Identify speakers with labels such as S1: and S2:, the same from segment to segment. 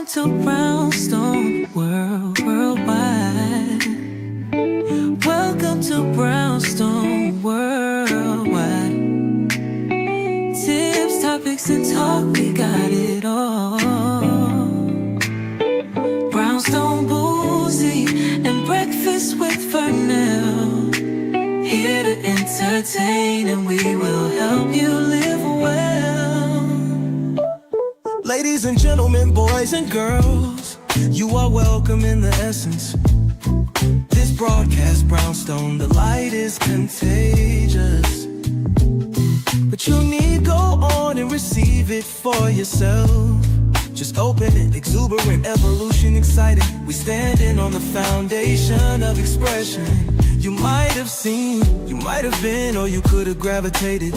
S1: Welcome to Brownstone Worldwide. Welcome to Brownstone Worldwide. Tips, topics, and talk, we got it all. Brownstone Boozy and Breakfast with Vernell. Here to entertain, and we will help you live well. Ladies and gentlemen, boys and girls, you are welcome in the essence. This broadcast, Brownstone, the light is contagious. But you need go on and receive it for yourself. Just open it, exuberant, evolution, excited. We standing on the foundation of expression. You might have seen, you might have been, or you could have gravitated.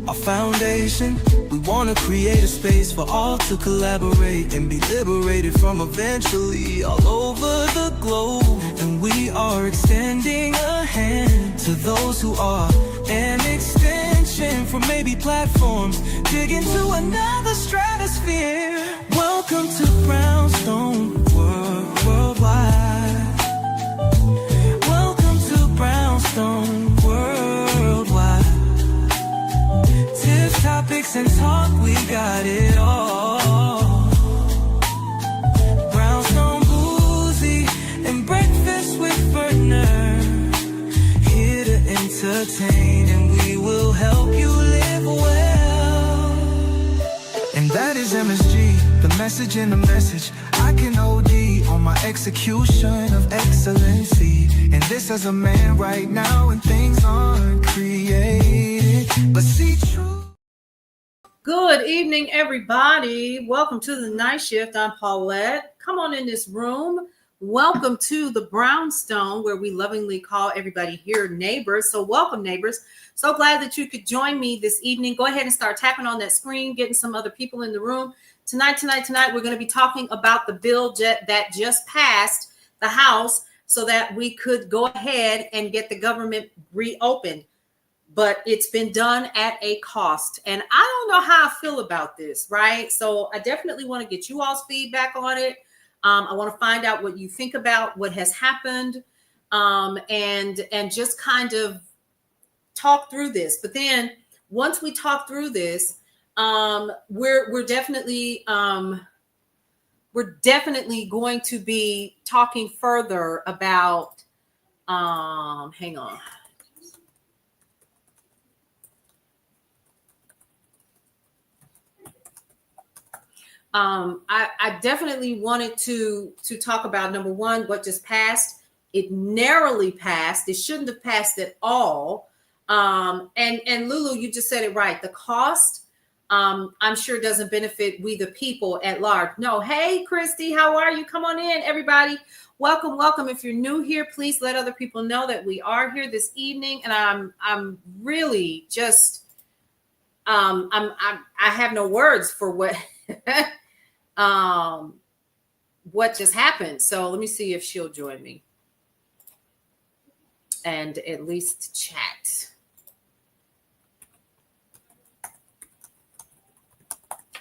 S1: Our foundation, we want to create a space for all to collaborate and be liberated from eventually all over the globe. And we are extending a hand to those who are an extension from maybe platforms, dig into another stratosphere. Welcome to Brownstone Worldwide. Welcome to Brownstone Worldwide. Tips, topics, and talk, we got it all. Brownstone Boozy and Breakfast with Vernell. Here to entertain, and we will help you live well. And that is MSG, the message in the message. I can OD on my execution of excellency. And this as a man right now, and things aren't created, but see true.
S2: Good evening, everybody. Welcome to the night shift. I'm Paulette. Come on in this room. Welcome to the Brownstone, where we lovingly call everybody here neighbors. So welcome, neighbors. So glad that you could join me this evening. Go ahead and start tapping on that screen, getting some other people in the room. Tonight, we're going to be talking about the bill that just passed the House so that we could go ahead and get the government reopened. But it's been done at a cost. And I don't know how I feel about this, right? So I definitely want to get you all's feedback on it. I want to find out what you think about what has happened, and just kind of talk through this. But then once we talk through this, we're definitely going to be talking further about hang on. I definitely wanted to talk about, number one, what just passed. It narrowly passed. It shouldn't have passed at all. And Lulu, you just said it right. The cost, I'm sure doesn't benefit we the people at large. No. Hey, Christy, how are you? Come on in, everybody. Welcome, welcome. If you're new here, please let other people know that we are here this evening. And I'm really just I have no words for what what just happened. So let me see if she'll join me and at least chat.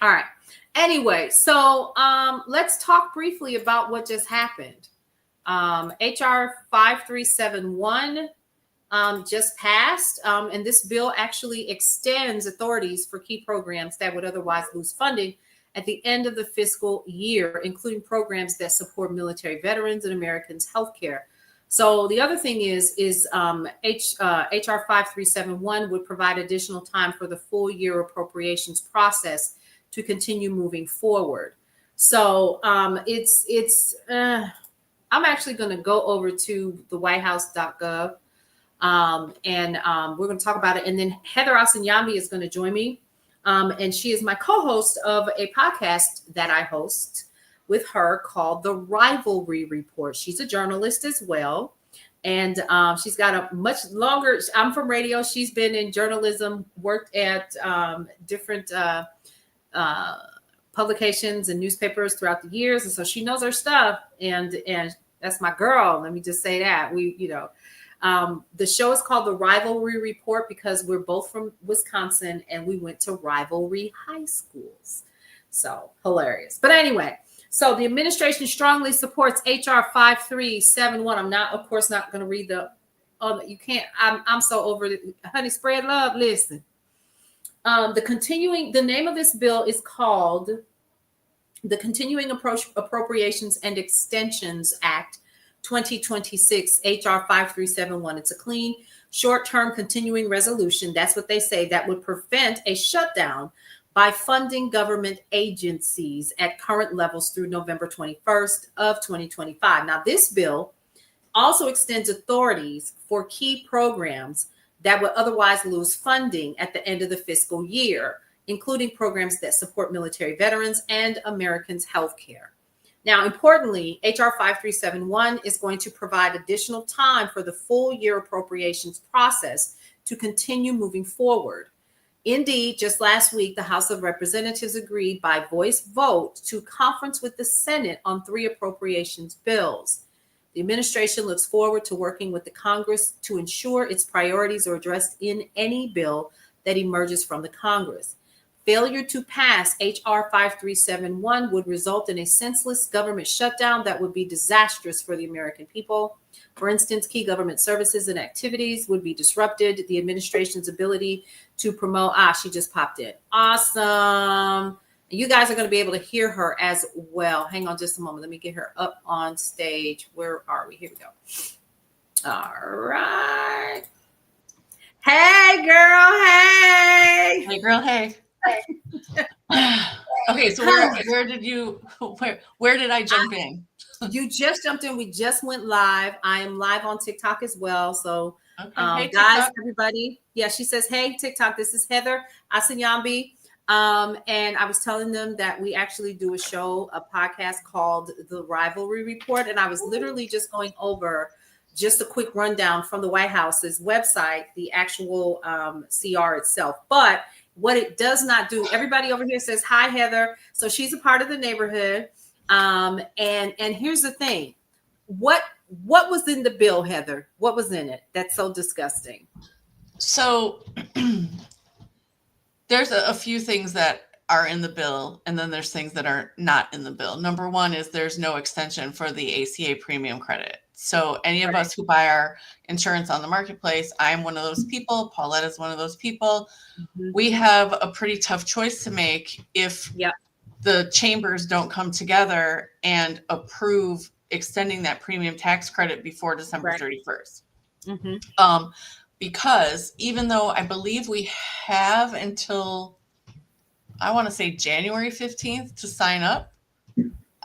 S2: All right. Anyway, so let's talk briefly about what just happened. HR 5371 just passed, and this bill actually extends authorities for key programs that would otherwise lose funding at the end of the fiscal year, including programs that support military veterans and Americans' healthcare. So the other thing is HR 5371 would provide additional time for the full year appropriations process to continue moving forward. So I'm actually going to go over to the whitehouse.gov, and we're going to talk about it. And then Heather Asanyambi is going to join me. And she is my co-host of a podcast that I host with her called The Rivalry Report. She's a journalist as well. And she's got a much longer, I'm from radio. She's been in journalism, worked at different publications and newspapers throughout the years. And so she knows her stuff. And that's my girl. Let me just say that. The show is called The Rivalry Report because we're both from Wisconsin and we went to rivalry high schools. So hilarious. But anyway, So the administration strongly supports HR 5371. I'm not, of course, not going to read the other. You can't. I'm so over it. Honey, spread love. Listen. The name of this bill is called the Continuing Appropriations and Extensions Act 2026, HR 5371. It's a clean, short-term continuing resolution. That's what they say, that would prevent a shutdown by funding government agencies at current levels through November 21st of 2025. Now, this bill also extends authorities for key programs that would otherwise lose funding at the end of the fiscal year, including programs that support military veterans and Americans' health care. Now, importantly, HR 5371 is going to provide additional time for the full year appropriations process to continue moving forward. Indeed, just last week, the House of Representatives agreed by voice vote to conference with the Senate on 3 appropriations bills. The administration looks forward to working with the Congress to ensure its priorities are addressed in any bill that emerges from the Congress. Failure to pass HR 5371 would result in a senseless government shutdown that would be disastrous for the American people. For instance, key government services and activities would be disrupted. The administration's ability to promote, she just popped in. Awesome. You guys are going to be able to hear her as well. Hang on just a moment. Let me get her up on stage. Where are we? Here we go. All right. Hey, girl. Hey.
S3: Hey, girl. Hey. Okay, so where did I jump in?
S2: You just jumped in. We just went live. I am live on TikTok as well. So,
S3: hey,
S2: guys, everybody. Yeah, she says, hey, TikTok, this is Heather Asanyambi. And I was telling them that we actually do a podcast called The Rivalry Report. And I was literally just going over just a quick rundown from the White House's website, the actual CR itself. But what it does not do, everybody over here says, hi, Heather. So she's a part of the neighborhood. And here's the thing. What was in the bill, Heather? What was in it? That's so disgusting.
S3: So there's a few things that are in the bill, and then there's things that are not in the bill. Number one is there's no extension for the ACA premium credit. So any of us who buy our insurance on the marketplace, I'm one of those people. Paulette is one of those people. Mm-hmm. We have a pretty tough choice to make if the chambers don't come together and approve extending that premium tax credit before December 31st. Mm-hmm. Because even though I believe we have until, I want to say January 15th to sign up.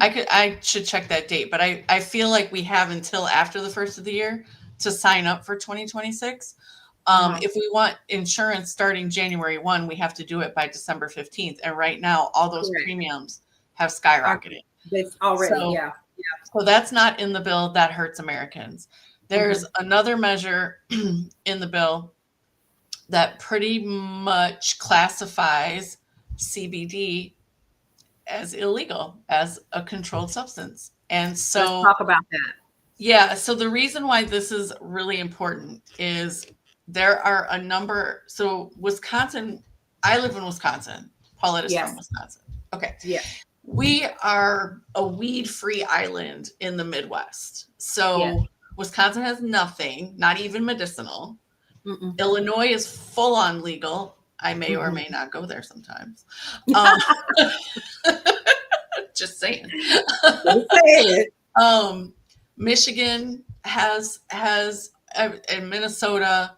S3: I should check that date, but I feel like we have until after the first of the year to sign up for 2026. If we want insurance starting January 1, we have to do it by December 15th. And right now, all those premiums have skyrocketed.
S2: It's already,
S3: So that's not in the bill. That hurts Americans. There's another measure in the bill that pretty much classifies CBD as illegal, as a controlled substance. And so
S2: let's talk about that.
S3: Yeah. So the reason why this is really important is there are a number. So Wisconsin, I live in Wisconsin. Paulette is from Wisconsin. Okay.
S2: Yeah.
S3: We are a weed-free island in the Midwest. So Wisconsin has nothing, not even medicinal. Illinois is full on legal. I may or may not go there sometimes. Just saying. Michigan has and Minnesota.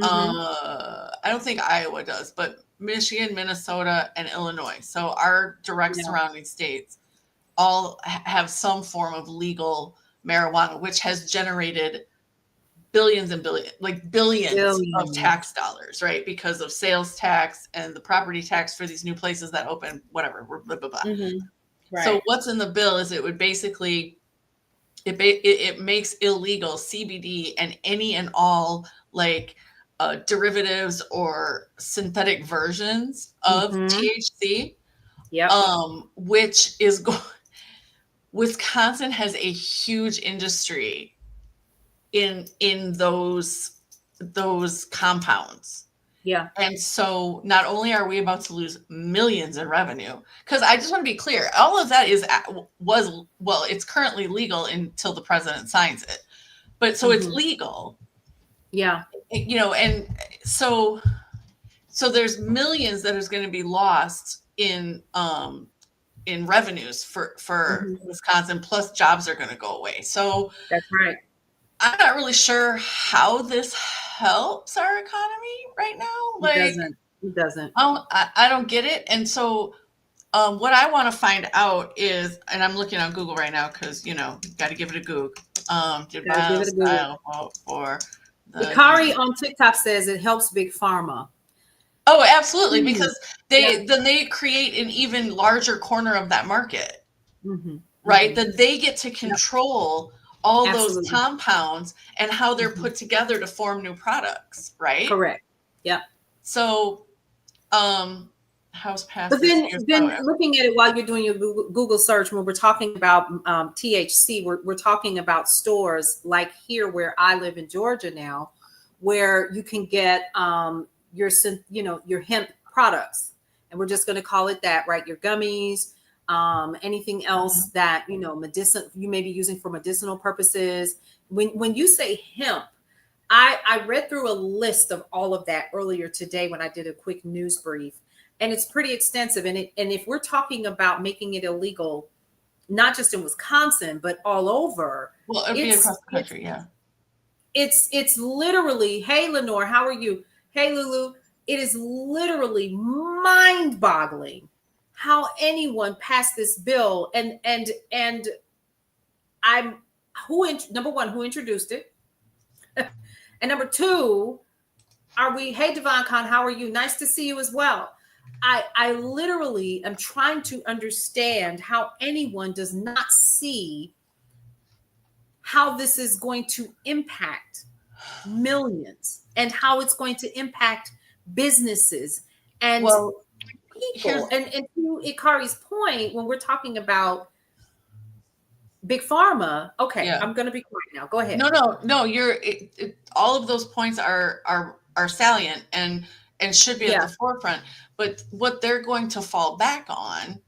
S3: I don't think Iowa does, but Michigan, Minnesota, and Illinois. So our direct surrounding states all have some form of legal marijuana, which has generated billions and billions of tax dollars, right? Because of sales tax and the property tax for these new places that open, whatever, blah, blah, blah. Right. So what's in the bill is it would basically, it makes illegal CBD and any and all derivatives or synthetic versions of THC, which is Wisconsin has a huge industry in those compounds.
S2: Yeah.
S3: And so not only are we about to lose millions in revenue, because I just want to be clear, all of that it's currently legal until the president signs it. But so it's legal,
S2: Yeah.
S3: and so there's millions that is going to be lost in revenues for Wisconsin, plus jobs are going to go away. So
S2: That's right.
S3: I'm not really sure how this helps our economy right now. Like,
S2: It doesn't.
S3: I don't get it. And so what I want to find out is, and I'm looking on Google right now because, got to give it a Google. Did
S2: Gotta give it a Google.
S3: Miles vote for the
S2: Ikari on TikTok says it helps Big Pharma.
S3: Oh, absolutely, because they create an even larger corner of that market, right? That they get to control all those compounds and how they're put together to form new products, right?
S2: Correct. Yep.
S3: So, House passed.
S2: But then looking at it while you're doing your Google search, when we're talking about THC, we're talking about stores like here where I live in Georgia now, where you can get your hemp products, and we're just going to call it that, right? Your gummies, anything else that medicine you may be using for medicinal purposes. When you say hemp, I read through a list of all of that earlier today when I did a quick news brief, and it's pretty extensive. And if we're talking about making it illegal, not just in Wisconsin but all over,
S3: well, it'd be across the country, yeah.
S2: It's literally, hey Lenore, how are you? Hey Lulu, it is literally mind-boggling how anyone passed this bill, and number one, who introduced it, and number two, hey Devon Khan, how are you? Nice to see you as well. I literally am trying to understand how anyone does not see how this is going to impact millions and how it's going to impact businesses and people. And to Ikari's point, when we're talking about Big Pharma, okay, I'm going to be quiet now. Go ahead.
S3: No, all of those points are salient and should be at the forefront. But what they're going to fall back on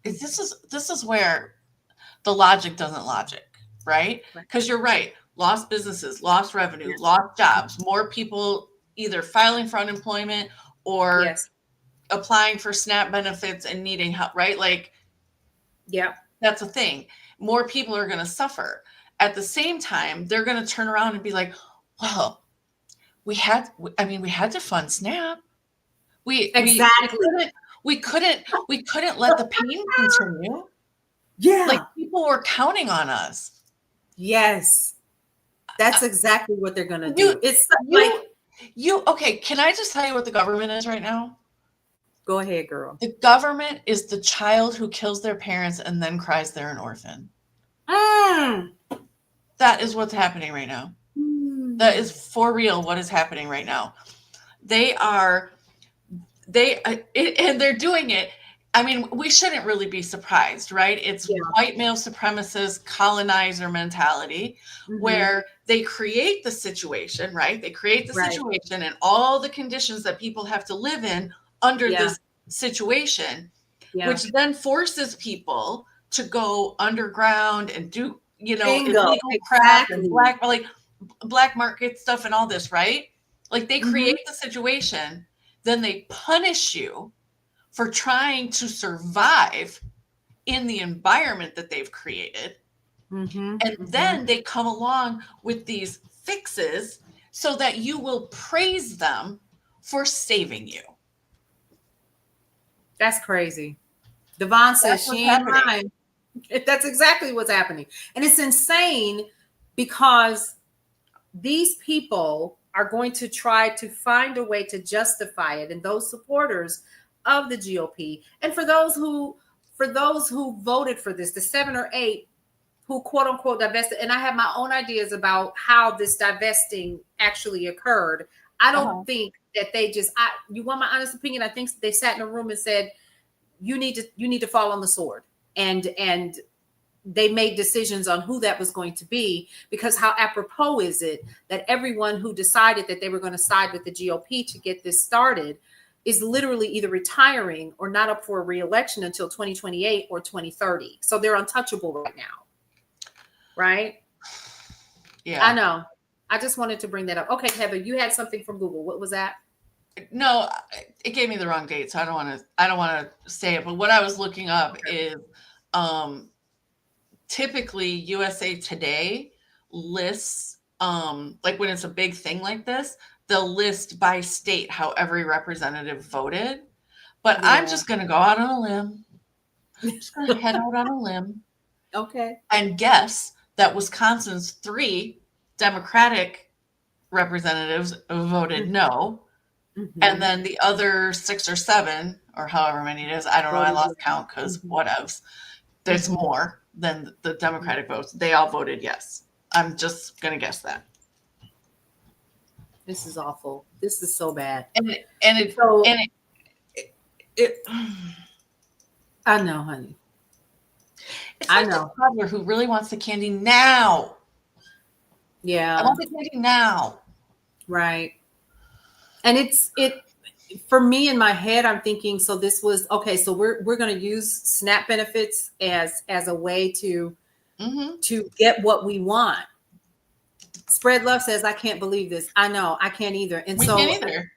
S3: is this is where the logic doesn't logic, right? Because you're right. Lost businesses, lost revenue, lost jobs, more people either filing for unemployment or applying for SNAP benefits and needing help, right? Like, that's a thing. More people are going to suffer. At the same time, they're going to turn around and be like, well, we had to fund SNAP. We couldn't let the pain continue.
S2: Yeah.
S3: Like, people were counting on us.
S2: Yes. That's exactly what they're going to do.
S3: Okay, can I just tell you what the government is right now?
S2: Go ahead, girl.
S3: The government is the child who kills their parents and then cries they're an orphan. That is what's happening right now. That is for real what is happening right now. And they're doing it. I mean, we shouldn't really be surprised, right? It's white male supremacist colonizer mentality where they create the situation, right? They create the situation and all the conditions that people have to live in under this situation, which then forces people to go underground and do, illegal crack and black market stuff and all this, right? Like, they create the situation, then they punish you for trying to survive in the environment that they've created. And then they come along with these fixes so that you will praise them for saving you.
S2: That's crazy. Devon says she ain't lying. That's exactly what's happening. And it's insane because these people are going to try to find a way to justify it, and those supporters of the GOP, and for those who voted for this, the 7 or 8 who quote unquote divested, and I have my own ideas about how this divesting actually occurred. I don't think that they you want my honest opinion, I think they sat in a room and said, you need to fall on the sword and they made decisions on who that was going to be, because how apropos is it that everyone who decided that they were going to side with the GOP to get this started is literally either retiring or not up for a re-election until 2028 or 2030. So they're untouchable right now. Right?
S3: Yeah.
S2: I know. I just wanted to bring that up. Okay, Heather, you had something from Google. What was that?
S3: No, it gave me the wrong date, so I don't want to say it. But what I was looking up is typically USA Today lists, like when it's a big thing like this, they'll list by state how every representative voted. But
S2: Yeah.
S3: I'm just going to go out on a limb. I'm just going to head out on a limb.
S2: Okay.
S3: And guess that Wisconsin's 3 Democratic representatives voted no.
S2: Mm-hmm.
S3: And then the other 6 or 7, or however many it is, I don't know, I lost count because whatevs. There's more than the Democratic votes. They all voted yes. I'm just going to guess that.
S2: This is awful. This is so bad.
S3: It
S2: I know, honey.
S3: It's like the toddler who really wants the candy now.
S2: Yeah.
S3: I want the candy now.
S2: Right. And it for me in my head, I'm thinking, so this was okay. So we're going to use SNAP benefits as a way to get what we want. Spread Love says, I can't believe this. I know, I can't either. And
S3: we
S2: so
S3: can't either.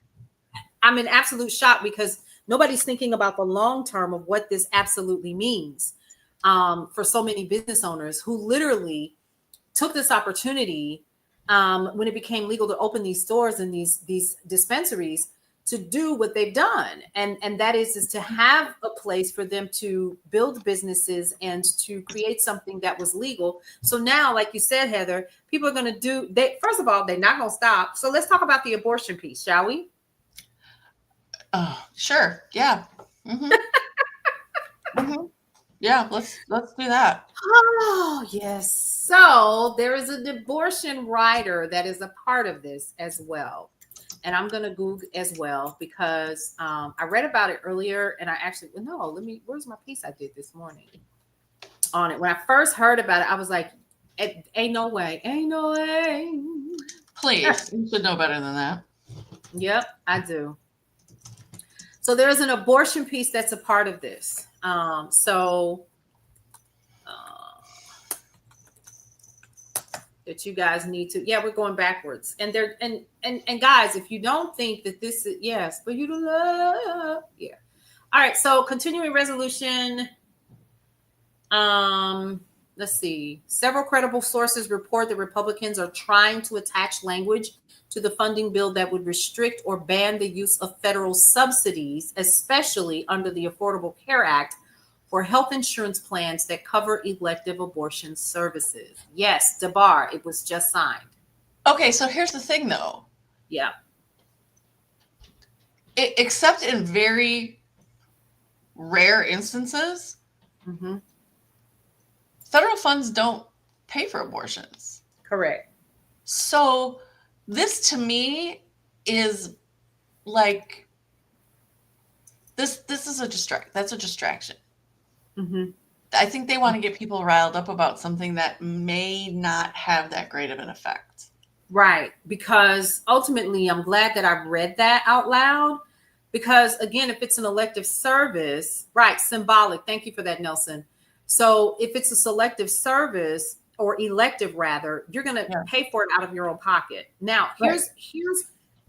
S2: I'm in absolute shock because nobody's thinking about the long term of what this absolutely means for so many business owners who literally took this opportunity when it became legal to open these stores and these dispensaries to do what they've done. And that is to have a place for them to build businesses and to create something that was legal. So now, like you said, Heather, people are going to first of all, they're not going to stop. So let's talk about the abortion piece, shall we?
S3: Oh, sure. Yeah. Mm-hmm. Mm-hmm. Yeah, let's do that.
S2: Oh, yes. So there is an abortion rider that is a part of this as well. And I'm going to Google as well because I read about it earlier and I actually, where's my piece I did this morning on it? When I first heard about it, I was like, ain't no way.
S3: Please, you should know better than that.
S2: Yep, I do. So there's an abortion piece that's a part of this. That you guys need to, we're going backwards. And there, and guys, if you don't think that this is, yes, but you don't love, yeah. All right, so continuing resolution. Let's see. Several credible sources report that Republicans are trying to attach language to the funding bill that would restrict or ban the use of federal subsidies, especially under the Affordable Care Act, for health insurance plans that cover elective abortion services. Yes, DeBar, it was just signed.
S3: Okay, so here's the thing, though.
S2: Yeah.
S3: Except in very rare instances, federal funds don't pay for abortions.
S2: Correct.
S3: So this to me is like this is a distraction. I think they want to get people riled up about something that may not have that great of an effect.
S2: Right. Because ultimately, I'm glad that I've read that out loud. Because again, if it's an elective service, right, symbolic. Thank you for that, Nelson. So if it's a selective service or elective rather, you're going to pay for it out of your own pocket. Now, here's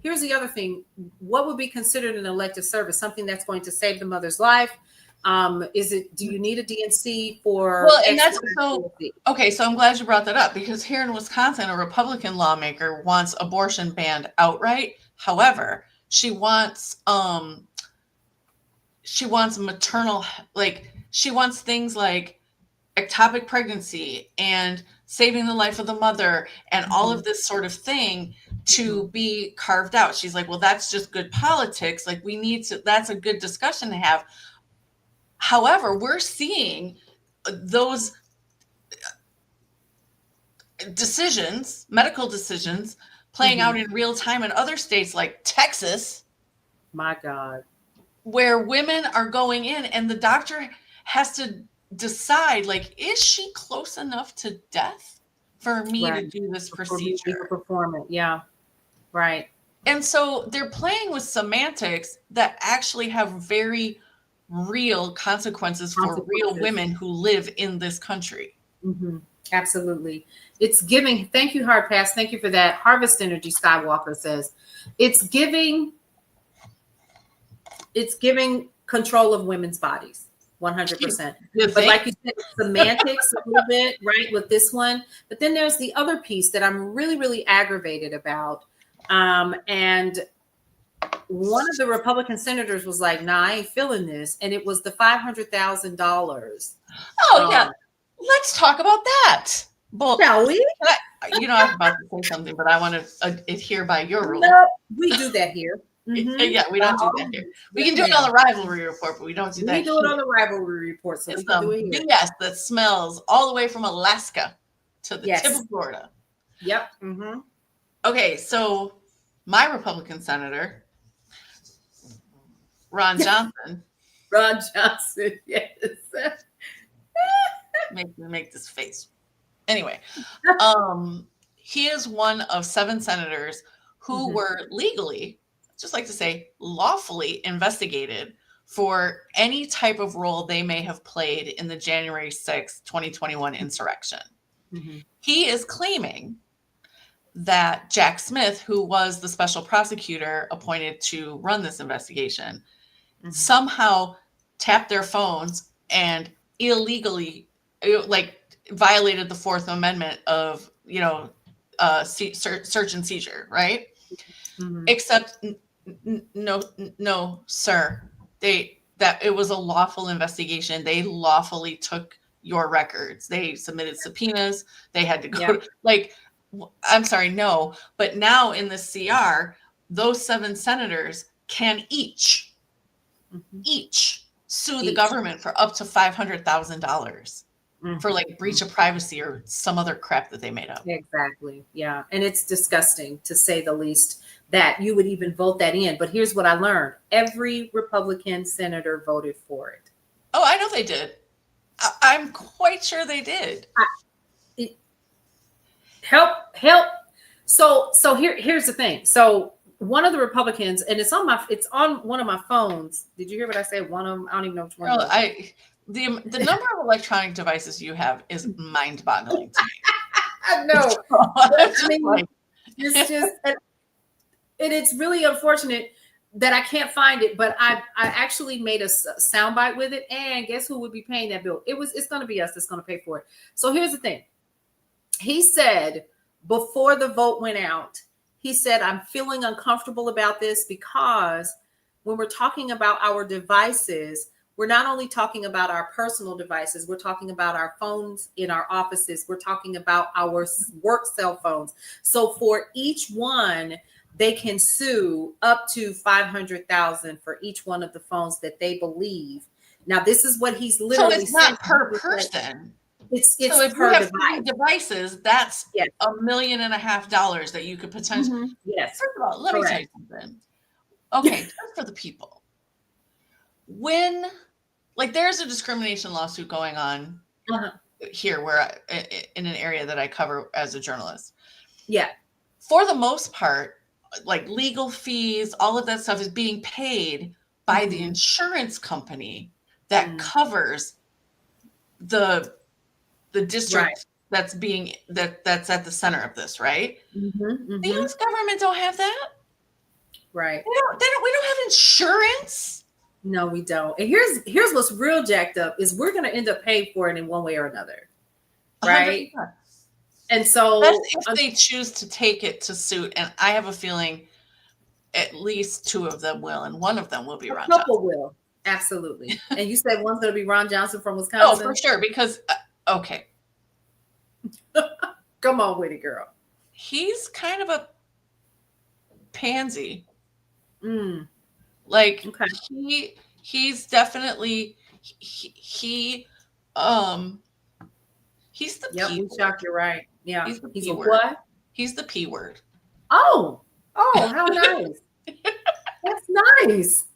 S2: the other thing. What would be considered an elective service? Something that's going to save the mother's life? Do you need a DNC for?
S3: Well, and that's so okay. So I'm glad you brought that up because here in Wisconsin, a Republican lawmaker wants abortion banned outright. However, she wants maternal, she wants things like ectopic pregnancy and saving the life of the mother and all of this sort of thing to be carved out. She's like, well, that's just good politics. Like that's a good discussion to have. However, we're seeing those decisions, medical decisions, playing out in real time in other states like Texas.
S2: My God.
S3: Where women are going in and the doctor has to decide, like, is she close enough to death for me to
S2: Right.
S3: do this
S2: For me to
S3: procedure?
S2: perform it. Yeah. Right.
S3: And so they're playing with semantics that actually have very real consequences for real
S2: Consequences.
S3: women who live in this country.
S2: Mm-hmm. Absolutely. It's giving. Thank you, Hard Pass. Thank you for that. Harvest Energy Skywalker says it's giving control of women's bodies. 100%. But like you said, semantics a little bit, right, with this one. But then there's the other piece that I'm really, really aggravated about. And one of the Republican senators was like, nah, I ain't feeling this. And it was the $500,000.
S3: Oh, yeah. Let's talk about that.
S2: Shall we?
S3: I was about to say something, but I want to adhere by your rule.
S2: No, we do that here. Mm-hmm.
S3: Yeah, we don't do that here. We can do it on the rivalry report, but we don't do that.
S2: We do it on the rivalry report, so we can do it here.
S3: BS that smells all the way from Alaska to the tip of Florida.
S2: Yep. Mm-hmm.
S3: Okay, so my Republican senator, Ron Johnson.
S2: Ron Johnson, yes.
S3: make this face. Anyway, he is one of 7 senators who were legally, just like to say, lawfully investigated for any type of role they may have played in the January 6th, 2021 insurrection. Mm-hmm. He is claiming that Jack Smith, who was the special prosecutor appointed to run this investigation, somehow tapped their phones and illegally, violated the 4th Amendment of, search and seizure, right? Mm-hmm. Except no, sir. That it was a lawful investigation. They lawfully took your records. They submitted subpoenas. They had to go I'm sorry, no. But now in the CR, those 7 senators can each sue the government for up to $500,000 for breach of privacy or some other crap that they made up.
S2: Exactly. Yeah. And it's disgusting, to say the least, that you would even vote that in. But here's what I learned. Every Republican senator voted for it.
S3: Oh, I know they did. I'm quite sure they did.
S2: Help. So here's the thing. So one of the Republicans, and it's on one of my phones. Did you hear what I said? One of them, I don't even know which one.
S3: The number of electronic devices you have is mind-boggling to me.
S2: I know. I mean, it's just, and it's really unfortunate that I can't find it. But I actually made a soundbite with it, and guess who would be paying that bill? It's going to be us that's going to pay for it. So here's the thing. He said before the vote went out, he said, I'm feeling uncomfortable about this because when we're talking about our devices, we're not only talking about our personal devices, we're talking about our phones in our offices. We're talking about our work cell phones. So for each one, they can sue up to $500,000 for each one of the phones that they believe. Now, this is what he's literally saying.
S3: So it's not per person.
S2: It's
S3: so if
S2: per
S3: you have
S2: device.
S3: 3 devices, that's $1.5 million that you could potentially.
S2: Yes.
S3: First of all, let me tell you something. Okay, just for the people. When, there's a discrimination lawsuit going on here, where in an area that I cover as a journalist. Yeah. For the most part, legal fees, all of that stuff is being paid by the insurance company that covers the district that's at the center of this, right? The U.S. government don't have that,
S2: right?
S3: We don't have insurance.
S2: No, we don't. And here's what's real jacked up is we're going to end up paying for it in one way or another, right? 100%. And so
S3: that's if they choose to take it to suit, and I have a feeling at least 2 of them will, and one of them will be Ron Johnson.
S2: A couple will, absolutely. And you said one's going to be Ron Johnson from Wisconsin?
S3: Oh, for sure, because okay.
S2: Come on with it, girl.
S3: He's kind of a pansy.
S2: Okay.
S3: He's definitely he's the P word.
S2: Chuck, you're right. Yeah.
S3: He's the
S2: P
S3: word.
S2: What?
S3: He's the P word.
S2: Oh, how nice. That's nice.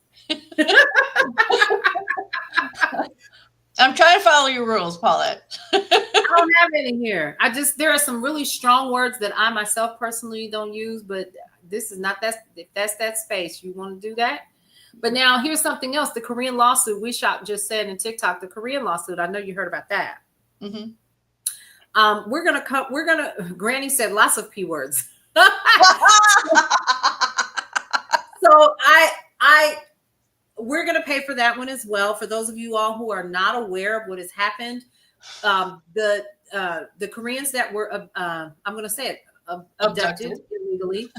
S3: I'm trying to follow your rules, Paulette.
S2: I don't have any here. There are some really strong words that I myself personally don't use, but this is not that. If that's that space, you want to do that. But now here's something else. The Korean lawsuit, WeShop just said in TikTok, the Korean lawsuit. I know you heard about that.
S3: Mm-hmm.
S2: We're gonna. Granny said lots of P words. So we're gonna pay for that one as well. For those of you all who are not aware of what has happened, the Koreans that were I'm gonna say it abducted illegally,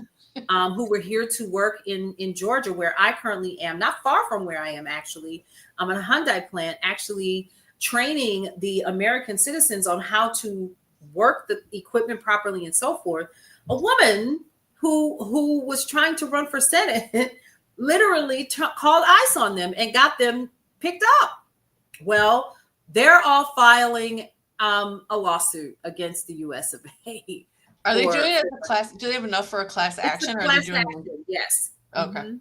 S2: who were here to work in Georgia, where I currently am, not far from where I am actually. I'm in a Hyundai plant, actually training the American citizens on how to work the equipment properly and so forth. A woman who was trying to run for Senate literally called ICE on them and got them picked up. Well, they're all filing a lawsuit against the US of A.
S3: Are they doing it as a class? Do they have enough for a class action? Or are they doing
S2: action, yes.
S3: Okay.
S2: Mm-hmm.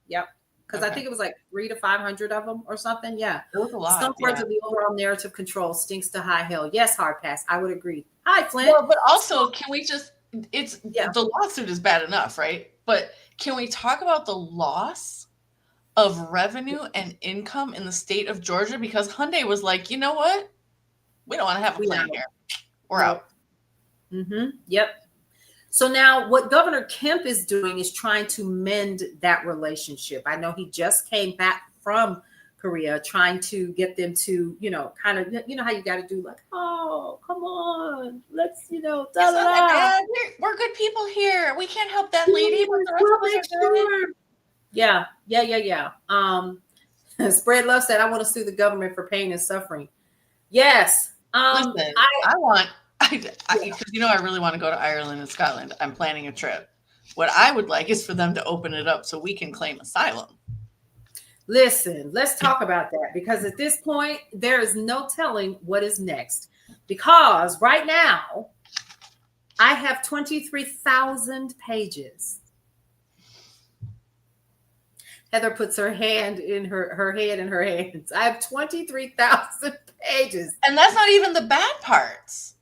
S2: Yep. Because I think it was like 300 to 500 of them or something. Yeah.
S3: It was a lot.
S2: Some parts of the overall narrative control stinks to high hell. Yes, hard pass. I would agree. Hi, Flint.
S3: Well, but also, can we just? The lawsuit is bad enough, right? But can we talk about the loss of revenue and income in the state of Georgia? Because Hyundai was like, you know what? We don't want to have a plant here. We're out.
S2: Mm-hmm. Yep. So now what Governor Kemp is doing is trying to mend that relationship. I know he just came back from Korea, trying to get them to, kind of, how you got to do like, oh, come on, let's, da, da, da.
S3: We're good people here. We can't help that lady. But the rest of us are doing it.
S2: Yeah. Spread Love said, I want to sue the government for pain and suffering. Yes.
S3: Listen, because I really want to go to Ireland and Scotland. I'm planning a trip. What I would like is for them to open it up so we can claim asylum.
S2: Listen, let's talk about that, because at this point, there is no telling what is next. Because right now, I have 23,000 pages. Heather puts her hand in her head in her hands. I have 23,000 pages.
S3: And that's not even the bad parts.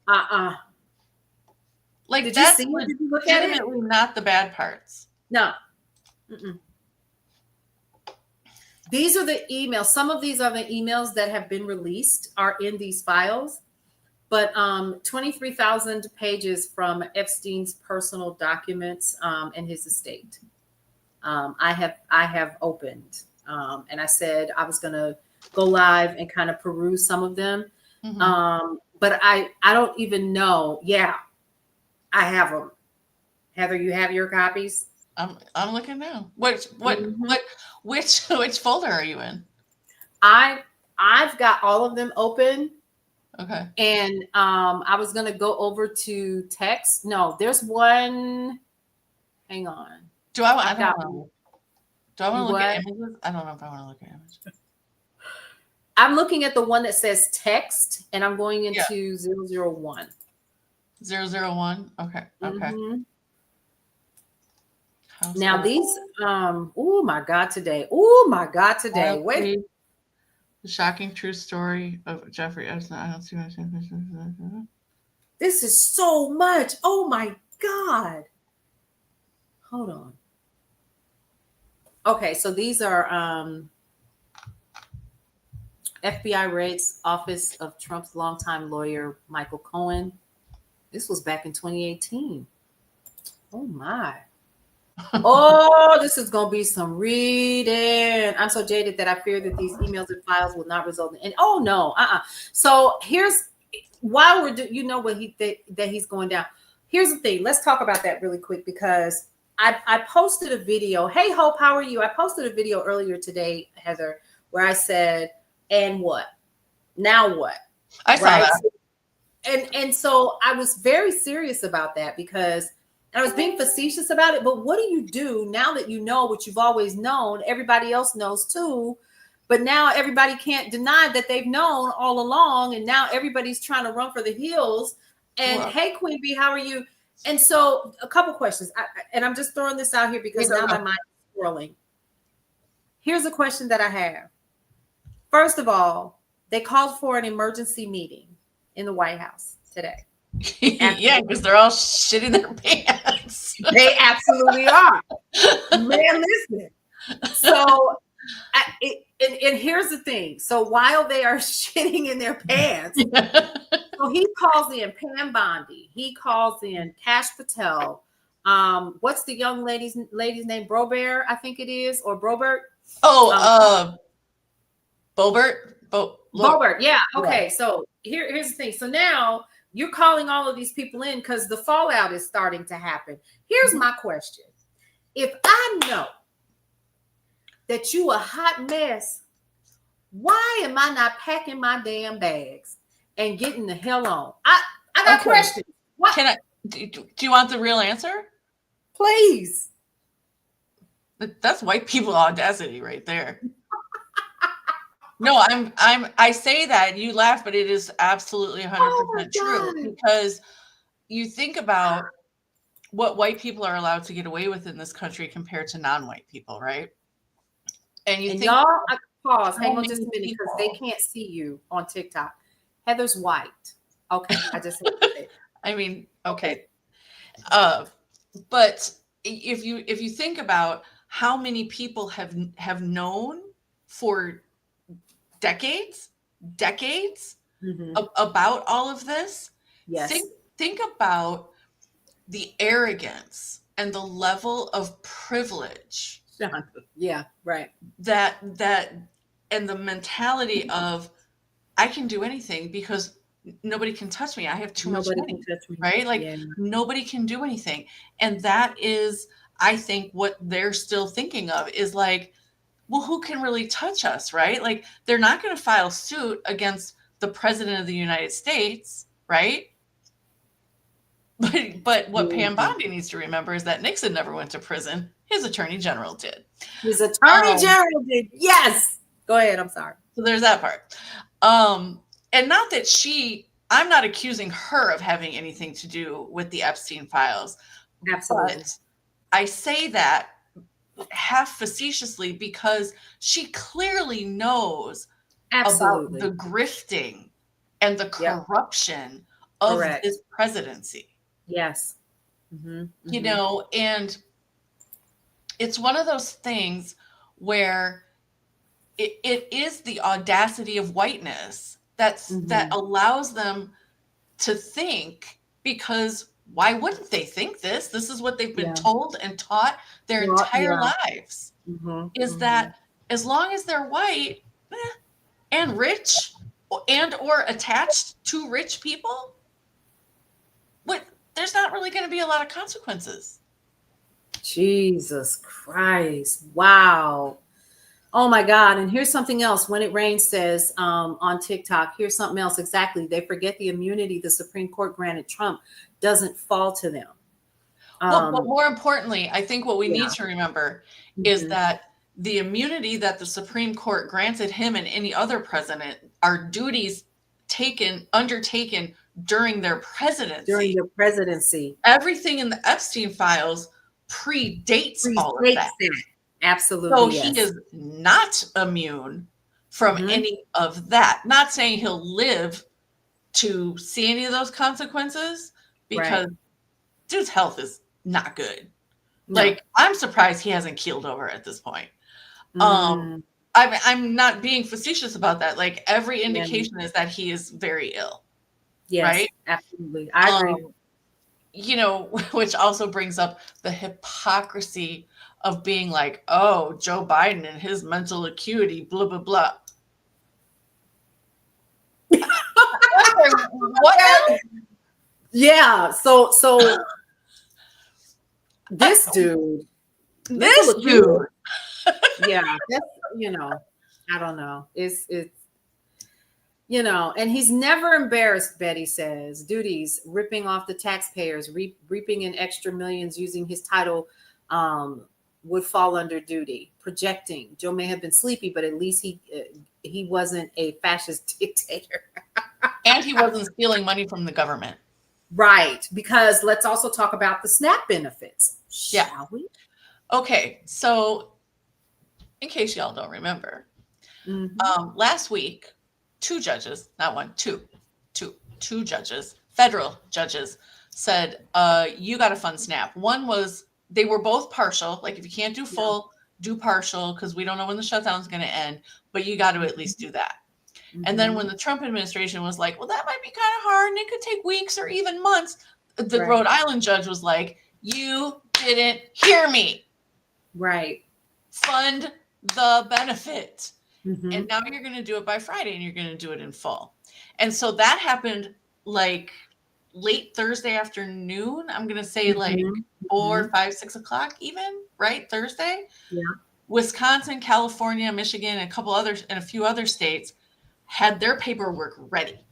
S3: Like,
S2: Did
S3: that's
S2: you see it? Did you look at it?
S3: legitimately not the bad parts.
S2: No. Mm-mm. These are the emails. Some of these are the emails that have been released, are in these files. But 23,000 pages from Epstein's personal documents and his estate. I have opened, and I said I was going to go live and kind of peruse some of them. Mm-hmm. But I don't even know. Yeah, I have them. Heather, you have your copies?
S3: I'm looking now. Which folder are you in?
S2: I've got all of them open.
S3: Okay.
S2: And I was gonna go over to text. No, there's one. Hang on.
S3: Do I want to look at images? I don't know if I want to look at images.
S2: I'm looking at the one that says text, and I'm going into 001.
S3: 001? Okay.
S2: Mm-hmm. Now these, oh my God, today. Wait.
S3: The shocking true story of Jeffrey Epstein. I don't see much.
S2: This is so much. Oh my God. Hold on. Okay, so these are FBI raids office of Trump's longtime lawyer, Michael Cohen. This was back in 2018. Oh my. Oh, this is going to be some reading. I'm so jaded that I fear that these emails and files will not result in. Oh no, So here's while we're that he's going down. Here's the thing. Let's talk about that really quick, because I posted a video. Hey Hope, how are you? I posted a video earlier today, Heather, where I said, "And what? Now what?"
S3: I saw that.
S2: And so I was very serious about that, because. And I was being facetious about it, but what do you do now that you know what you've always known? Everybody else knows too, but now everybody can't deny that they've known all along, and now everybody's trying to run for the hills. And hey, Queen Bee, how are you? And so, a couple questions, and I'm just throwing this out here because now my mind is swirling. Here's a question that I have. First of all, They called for an emergency meeting in the White House today.
S3: Yeah, because they're all shitting their pants.
S2: They absolutely are. Man, listen. So, and here's the thing. So while they are shitting in their pants, so he calls in Pam Bondi. He calls in Kash Patel. What's the young lady's name? Brobert, I think it is, or Brobert.
S3: Bobert.
S2: Bobert, yeah. Okay, so here's the thing. So now you're calling all of these people in because the fallout is starting to happen. Here's my question. If I know that you a hot mess, why am I not packing my damn bags and getting the hell on? I got questions. What?
S3: Do you want the real answer?
S2: Please.
S3: That's white people audacity right there. No, I say that, you laugh, but it is absolutely 100% true, because you think about what white people are allowed to get away with in this country compared to non-white people, right? And think,
S2: y'all, pause, hang on just a minute, because they can't see you on TikTok. Heather's white. Okay, I just hate to say.
S3: I mean, okay. But if you think about how many people have known for decades about all of this,
S2: yes.
S3: Think about the arrogance and the level of privilege.
S2: Yeah, right.
S3: That and the mentality of, I can do anything because nobody can touch me. I have too much money, right? Like nobody can do anything. And that is, I think, what they're still thinking of is like, well, who can really touch us, right? Like, they're not going to file suit against the president of the United States, right? But what Pam Bondi needs to remember is that Nixon never went to prison. His attorney general did.
S2: His attorney general did. Yes. Go ahead. I'm sorry.
S3: So there's that part. And not that I'm not accusing her of having anything to do with the Epstein files.
S2: Absolutely.
S3: But I say that half facetiously because she clearly knows about the grifting and the corruption of this presidency.
S2: Yes.
S3: You know, and it's one of those things where it is the audacity of whiteness that allows them to think, because why wouldn't they think this? This is what they've been told and taught their entire lives, is that as long as they're white and rich and or attached to rich people, there's not really going to be a lot of consequences.
S2: Jesus Christ. Wow. Oh my God. And here's something else. When It Rains says on TikTok, here's something else. Exactly. They forget the immunity the Supreme Court granted Trump doesn't fall to them.
S3: But more importantly, I think what we need to remember is that the immunity that the Supreme Court granted him and any other president are duties undertaken during their presidency. Everything in the Epstein files predates all of that.
S2: Absolutely.
S3: So he is not immune from any of that. Not saying he'll live to see any of those consequences, because dude's health is not good. No. Like, I'm surprised he hasn't keeled over at this point. I'm not being facetious about that. Like, every indication is that he is very ill.
S2: Yes, right? Absolutely. I agree.
S3: You know, which also brings up the hypocrisy of being like, oh, Joe Biden and his mental acuity, blah, blah, blah. What?
S2: Yeah. So this dude. Yeah. That's, I don't know. It's and he's never embarrassed, Betty says. Duties, ripping off the taxpayers, reaping in extra millions using his title would fall under duty. Projecting. Joe may have been sleepy, but at least he wasn't a fascist dictator.
S3: And he wasn't stealing money from the government.
S2: Right. Because let's also talk about the SNAP benefits. Shall we?
S3: Okay. So in case y'all don't remember, last week, two judges, not one, two judges, federal judges said, you got to fund SNAP. One was, they were both partial. Like if you can't do full, do partial because we don't know when the shutdown is going to end, but you got to at least do that. And then when the Trump administration was like, well, that might be kind of hard and it could take weeks or even months, the
S2: Right.
S3: Rhode Island judge was like, you didn't hear me.
S2: Right.
S3: Fund the benefit.
S2: Mhm.
S3: And now you're going to do it by Friday and you're going to do it in full. And so that happened like late Thursday afternoon. I'm going to say like
S2: Mhm.
S3: 4, 5, 6 o'clock even, right? Thursday.
S2: Yeah.
S3: Wisconsin, California, Michigan, and a few other states had their paperwork ready.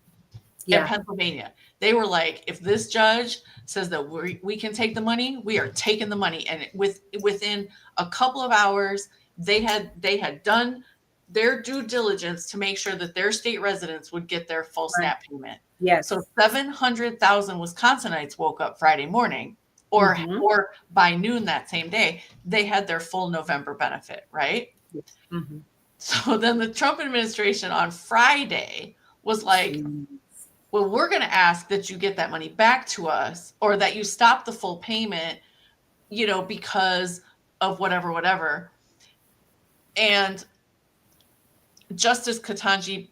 S2: Yeah.
S3: In Pennsylvania, they were like, if this judge says that we can take the money, we are taking the money. And within a couple of hours, they had done their due diligence to make sure that their state residents would get their full SNAP payment.
S2: Yes.
S3: So 700,000 Wisconsinites woke up Friday morning, or by noon that same day, they had their full November benefit, right?
S2: Mhm.
S3: So then the Trump administration on Friday was like, well, we're going to ask that you get that money back to us, or that you stop the full payment, because of whatever. And Justice Ketanji,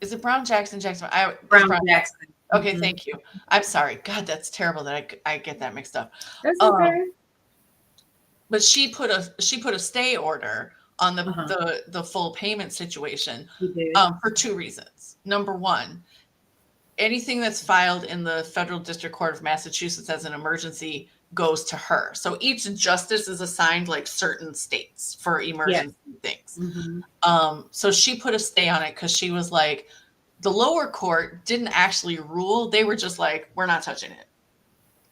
S3: is it Brown Jackson?
S2: Brown Jackson.
S3: Okay, thank you. I'm sorry. God, that's terrible that I get that mixed up.
S2: That's okay.
S3: But she put a stay order on the full payment situation for two reasons. Number one, anything that's filed in the Federal District Court of Massachusetts as an emergency goes to her. So each justice is assigned like certain states for emergency things. So she put a stay on it because she was like, the lower court didn't actually rule. They were just like, we're not touching it.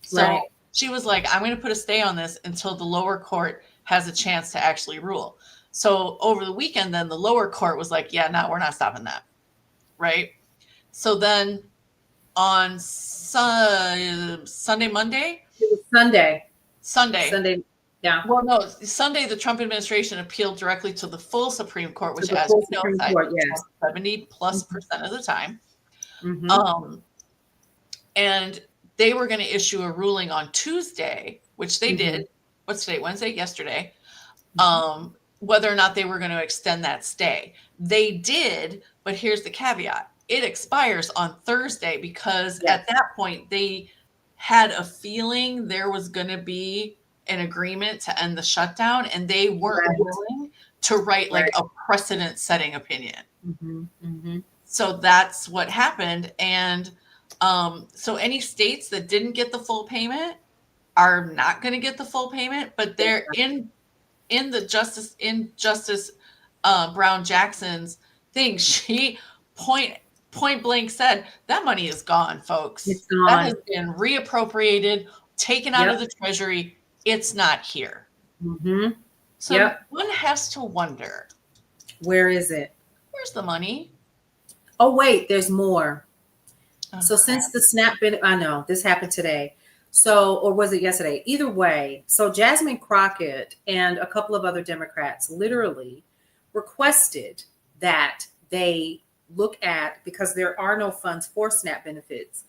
S3: So she was like, I'm going to put a stay on this until the lower court has a chance to actually rule. So over the weekend, then the lower court was like, yeah, no, we're not stopping that. Right. So then on Monday.
S2: It was
S3: Sunday.
S2: Yeah.
S3: Well, no, Sunday, the Trump administration appealed directly to the full Supreme Court, which, as
S2: full
S3: you know,
S2: Supreme Court, yes.
S3: 70+% of the time.
S2: Mhm.
S3: And they were going to issue a ruling on Tuesday, which they did. What's today? Wednesday? Yesterday. Whether or not they were going to extend that stay. They did, but here's the caveat. It expires on Thursday because at that point they had a feeling there was going to be an agreement to end the shutdown, and they weren't willing to write like a precedent-setting opinion. So that's what happened. And so any states that didn't get the full payment are not going to get the full payment, but they're in Justice Brown Jackson's thing. She point blank said that money is gone, folks.
S2: It's gone.
S3: That has been reappropriated, taken out of the Treasury. It's not here. So one has to wonder,
S2: where is it?
S3: Where's the money?
S2: Oh, wait, there's more. So since the SNAP benefit, I know this happened today. So, or was it yesterday? Either way. So Jasmine Crockett and a couple of other Democrats literally requested that they look at, because there are no funds for SNAP benefits.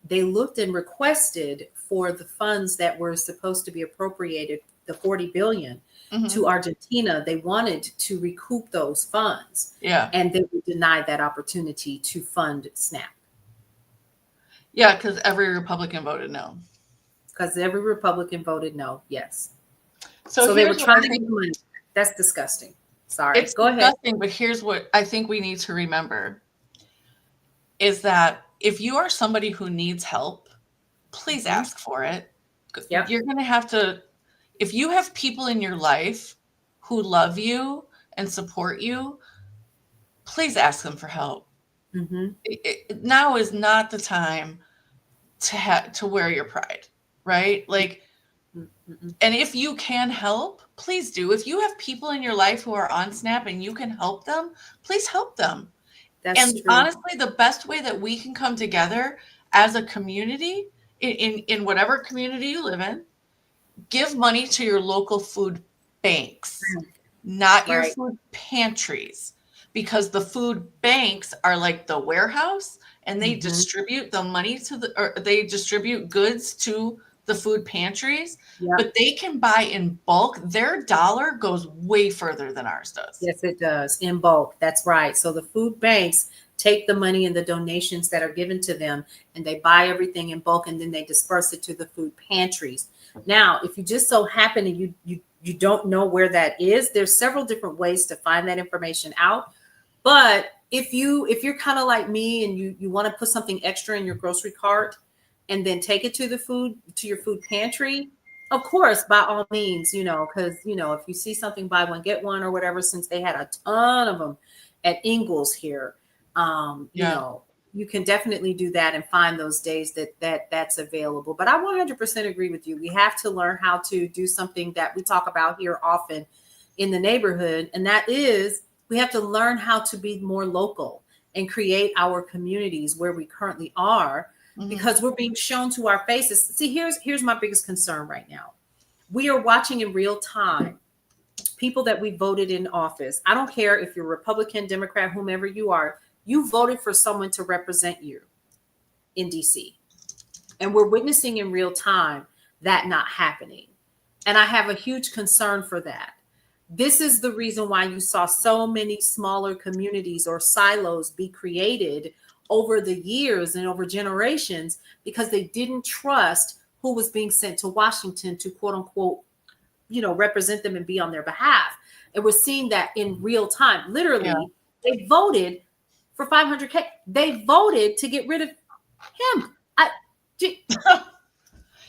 S2: They looked and requested for the funds that were supposed to be appropriated, the $40 billion to Argentina. They wanted to recoup those funds.
S3: Yeah.
S2: And they were denied that opportunity to fund SNAP.
S3: Yeah, because every Republican voted no.
S2: Because every Republican voted no, yes.
S3: So
S2: they were trying to get the money. That's disgusting. Sorry.
S3: It's
S2: Go
S3: disgusting,
S2: ahead.
S3: But here's what I think we need to remember is that if you are somebody who needs help, please ask for it.
S2: Yep.
S3: You're going to have to, if you have people in your life who love you and support you, please ask them for help. Now is not the time to wear your pride, right? Like, and if you can help, please do. If you have people in your life who are on SNAP and you can help them, please help them. That's true. Honestly, the best way that we can come together as a community, in whatever community you live in, give money to your local food banks, not your food pantries. because the food banks are like the warehouse, and they
S2: Mhm.
S3: distribute the money or they distribute goods to the food pantries,
S2: Yeah.
S3: but they can buy in bulk. Their dollar goes way further than ours does.
S2: Yes, it does, in bulk. That's right. So the food banks take the money and the donations that are given to them, and they buy everything in bulk, and then they disperse it to the food pantries. Now, if you just so happen and you don't know where that is, there's several different ways to find that information out. But if you're kind of like me and you want to put something extra in your grocery cart and then take it to your food pantry, of course, by all means, because if you see something, buy one get one or whatever, since they had a ton of them at Ingles here,
S3: Yeah.
S2: you can definitely do that and find those days that's available. But I 100% agree with you. We have to learn how to do something that we talk about here often in the neighborhood, and that is we have to learn how to be more local and create our communities where we currently are,
S3: Mhm.
S2: because we're being shown to our faces. See, here's my biggest concern right now. We are watching in real time people that we voted in office. I don't care if you're Republican, Democrat, whomever you are, you voted for someone to represent you in DC. And we're witnessing in real time that not happening. And I have a huge concern for that. This is the reason why you saw so many smaller communities or silos be created over the years and over generations, because they didn't trust who was being sent to Washington to quote unquote, represent them and be on their behalf. And we're seeing that in real time. Literally, they voted for 500K. They voted to get rid of him.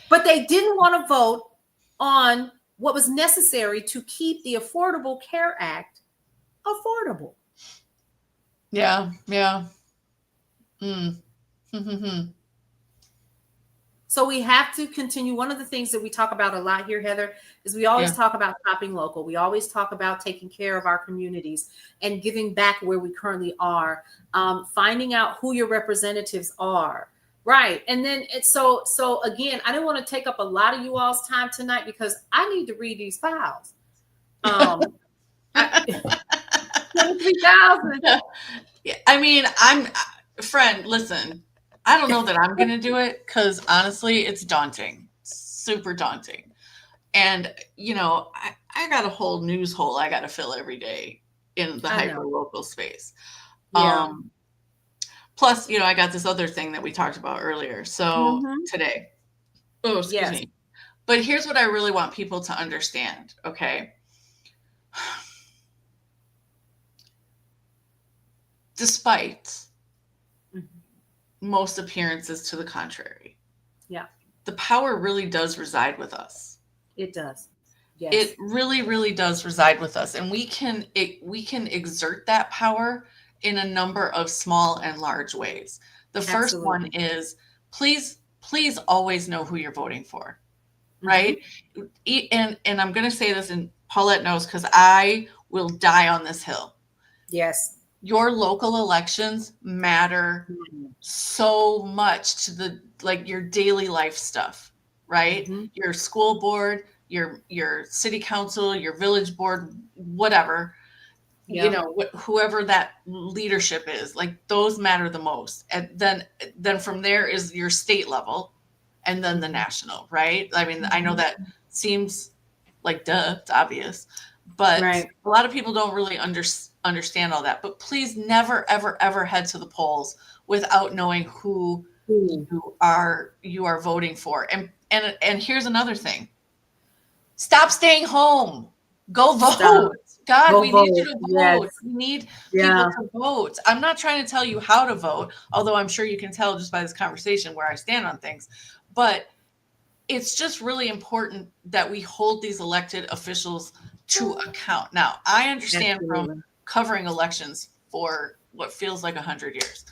S2: But they didn't want to vote on what was necessary to keep the Affordable Care Act affordable.
S3: Yeah. Yeah. Mm. Mm-hmm.
S2: So we have to continue. One of the things that we talk about a lot here, Heather, is we always talk about shopping local. We always talk about taking care of our communities and giving back where we currently are, finding out who your representatives are. Right. And then so again, I didn't want to take up a lot of you all's time tonight because I need to read these files. 23,000.
S3: Yeah, I mean, friend, listen, I don't know that I'm going to do it because honestly, it's daunting, super daunting. And, I got a whole news hole I got to fill every day in the hyper local space.
S2: Yeah.
S3: Plus, I got this other thing that we talked about earlier. So today, excuse me. But here's what I really want people to understand. Okay. Despite most appearances to the contrary.
S2: Yeah.
S3: The power really does reside with us.
S2: It does. Yes.
S3: It really, really does reside with us. And we can exert that power in a number of small and large ways. The first one is please always know who you're voting for. Right. And I'm going to say this, and Paulette knows, because I will die on this hill.
S2: Yes.
S3: Your local elections matter so much to your daily life stuff, right? Your school board, your city council, your village board, whatever, whoever that leadership is, those matter the most. And then from there is your state level, and then the national, right? I mean, I know that seems like duh, it's obvious, but a lot of people don't really understand all that. But please never, ever, ever head to the polls without knowing who you are voting for. And here's another thing. Stop staying home. Go vote.
S2: Stop.
S3: God, we need you to vote.
S2: Yes.
S3: We need people to vote. I'm not trying to tell you how to vote, although I'm sure you can tell just by this conversation where I stand on things. But it's just really important that we hold these elected officials to account. Now, I understand from covering elections for what feels like 100 years.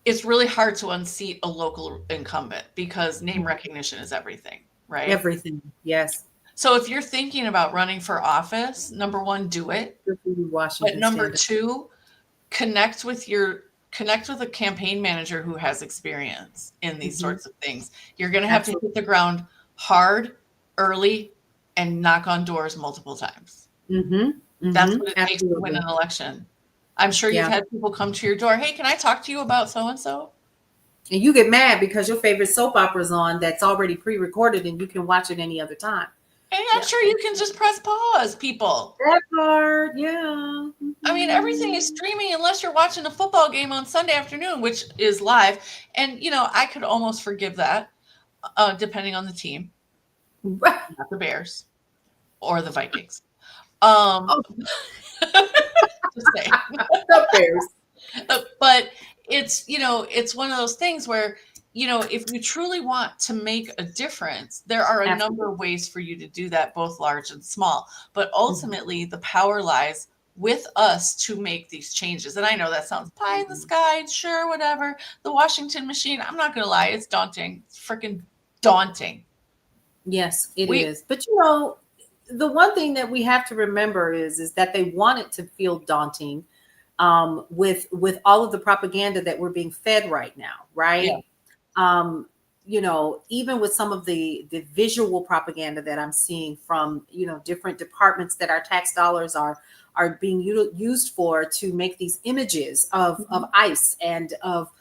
S3: It's really hard to unseat a local incumbent because name recognition is everything, right? Everything,
S2: yes.
S3: So if you're thinking about running for office, number one, do it. But number two, connect with a campaign manager who has experience in these sorts of things. You're going to have to hit the ground hard, early, and knock on doors multiple times. That's what it takes to win
S2: Absolutely.
S3: an election. I'm sure you've
S2: Yeah.
S3: had people come to your door. Hey, can I talk to you about so and so?
S2: And you get mad because your favorite soap opera's on that's already pre-recorded and you can watch it any other time.
S3: And I'm
S2: Yeah.
S3: sure you can just press pause, people.
S2: That part, yeah.
S3: I mean, everything is streaming unless you're watching a football game on Sunday afternoon, which is live. And, I could almost forgive that, depending on the team, not the Bears or the Vikings. Just saying.
S2: The Bears.
S3: But it's one of those things where, if you truly want to make a difference, there are a number of ways for you to do that, both large and small. But ultimately, the power lies with us to make these changes. And I know that sounds pie in the sky, sure, whatever. The Washington machine, I'm not going to lie, it's daunting. It's freaking daunting.
S2: Yes, it is. But the one thing that we have to remember is that they want it to feel daunting with all of the propaganda that we're being fed right now, right? Yeah. Even with some of the visual propaganda that I'm seeing from different departments that our tax dollars are being used for to make these images of ICE and of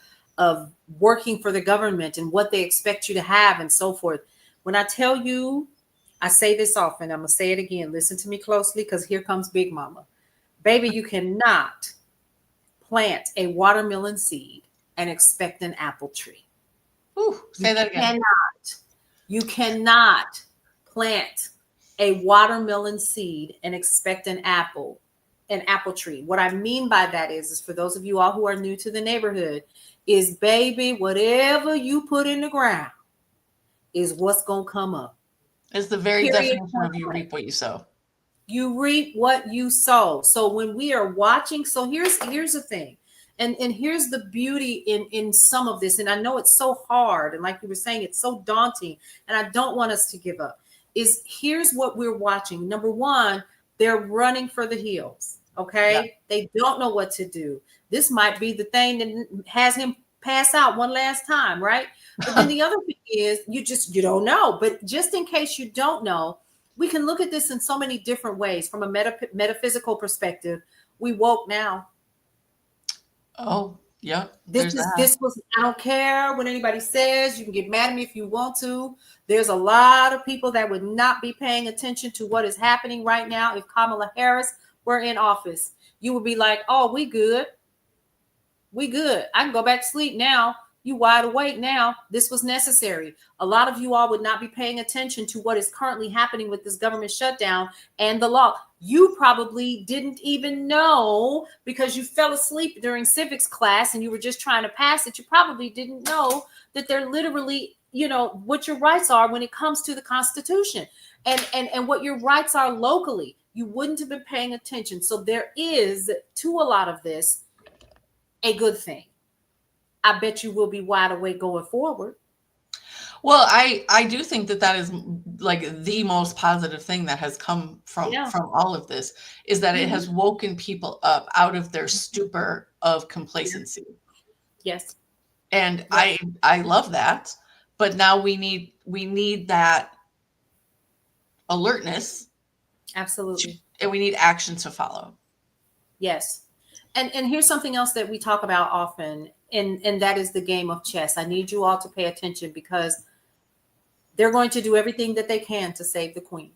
S2: working for the government and what they expect you to have and so forth. When I tell you, I say this often, I'm gonna say it again. Listen to me closely, because here comes Big Mama. Baby, you cannot plant a watermelon seed and expect an apple tree.
S3: Ooh, say that again.
S2: You cannot plant a watermelon seed and expect an apple tree. What I mean by that is for those of you all who are new to the neighborhood, is baby, whatever you put in the ground is what's gonna come up.
S3: It's the very definition of you reap what you sow.
S2: You reap what you sow. So when we are watching, so here's the thing. And here's the beauty in some of this. And I know it's so hard. And like you were saying, it's so daunting. And I don't want us to give up. Here's what we're watching. Number one, they're running for the hills. Okay. Yeah. They don't know what to do. This might be the thing that has him pass out one last time, right? But then the other thing is you don't know. But just in case you don't know, we can look at this in so many different ways. From a metaphysical perspective, we woke now.
S3: Oh, yeah.
S2: This was, I don't care what anybody says. You can get mad at me if you want to. There's a lot of people that would not be paying attention to what is happening right now. If Kamala Harris were in office, you would be like, oh, we good. We good. I can go back to sleep now. You wide awake now. This was necessary. A lot of you all would not be paying attention to what is currently happening with this government shutdown and the law. You probably didn't even know because you fell asleep during civics class and you were just trying to pass it. You probably didn't know that they're literally, what your rights are when it comes to the Constitution and what your rights are locally. You wouldn't have been paying attention. So there is, to a lot of this, a good thing. I bet you will be wide awake going forward.
S3: Well, I do think that is like the most positive thing that has come from all of this is that it has woken people up out of their stupor of complacency.
S2: Yes.
S3: And yes. I love that, but now we need that alertness.
S2: Absolutely.
S3: And we need action to follow.
S2: Yes. And here's something else that we talk about often, and that is the game of chess. I need you all to pay attention because they're going to do everything that they can to save the queen.